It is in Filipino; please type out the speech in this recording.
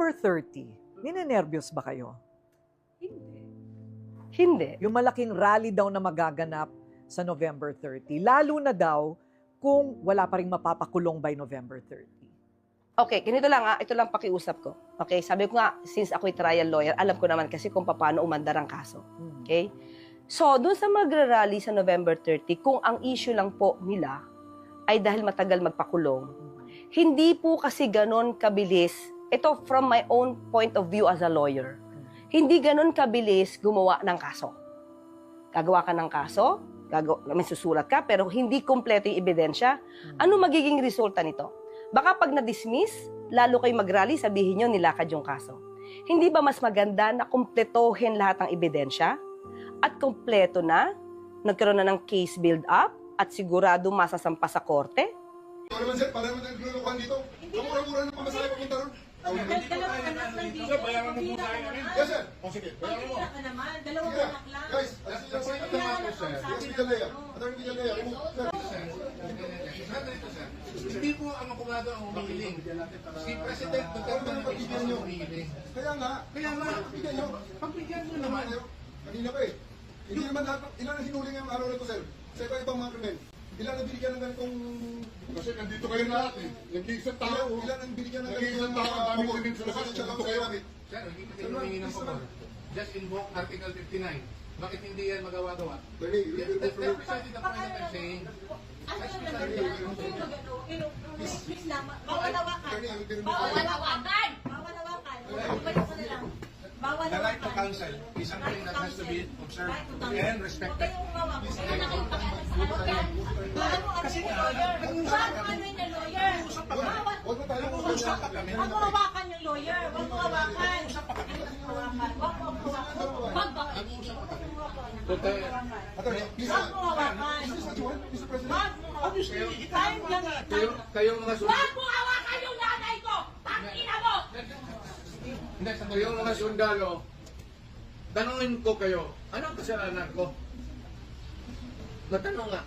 November 30, ninenervyos ba kayo? Hindi. Yung malaking rally daw na magaganap sa November 30, lalo na daw kung wala pa rin mapapakulong by November 30. Okay, ganito lang ito lang pakiusap ko. Okay, sabi ko nga, since ako'y trial lawyer, alam ko naman kasi kung paano umandar ang kaso. Okay? So, dun sa magra-rally sa November 30, kung ang issue lang po nila ay dahil matagal magpakulong, hindi po kasi ganon kabilis, ito from my own point of view as a lawyer, hindi ganon kabilis gumawa ng kaso. Gagawa ka ng kaso, may susulat ka, pero hindi kompleto yung ebidensya. Ano magiging resulta nito? Baka pag na-dismiss, lalo kayo mag-rally, sabihin nyo nilakad yung kaso. Hindi ba mas maganda na kumpletohin lahat ng ebidensya? At kompleto na, nagkaroon na ng case build-up, at sigurado masasampa sa korte? Ito naman sir, para naman naglulukuhan dito. Kamura-mura na pamasahe papunta ron. Dalawang anak lang dito. Pabira ka naman. Yes sir. O sige, bayaran mo. Pabira ka naman. Dalawang Sige. anak lang. Guys, alis nyo sa ito mga sir. Yes, Vidalaya. Attorney Vidalaya. Hindi po ang akumado ang humihiling. Si President Duterte ang Pagbigyan nyo. humihiling. Kaya nga. Pagbigyan nyo. Pagbigyan nyo naman. Kanina pa eh. Hindi naman lahat. Ilan ang hinuling ang araw na ito sir? Sa ibang mga krimen. Ilan ang binigyan ng ganitong... Kasi nandito kayo lahat eh. Nag-iisang tao. Ilan ang binigyan ng Nag-iisang tao. Ang daming krimen sa labas. Nandito kayo. Sir, hindi pa kayo humingi ng pabor. Just invoke Article 59. Bakit hindi yan magawa-gawa? Attorney, you will go That's for it. precisely the point that I'm saying. Please lang. Bawal-hawakan. Attorney, you will be removed. Bawal-hawakan. Bawal-hawakan. Balik ko na lang. The right to counsel is something that has to be observed and respected. Kasi lawyer. Ano yung lawyer? Huwag mo tayo Huwag mo hawakan yung lawyer. Huwag mo hawakan. Huwag mo hawakan. Attorney, please. Huwag mo hawakan. Is this what you want, Mr. President? Huwag mo hawakan. Time lang eh. Kayong mga Huwag mo hawakan yung nanay ko! Tangina mo! Kayong mga sundalo, tanungin ko kayo, anong kasalanan ko? Natanong nga.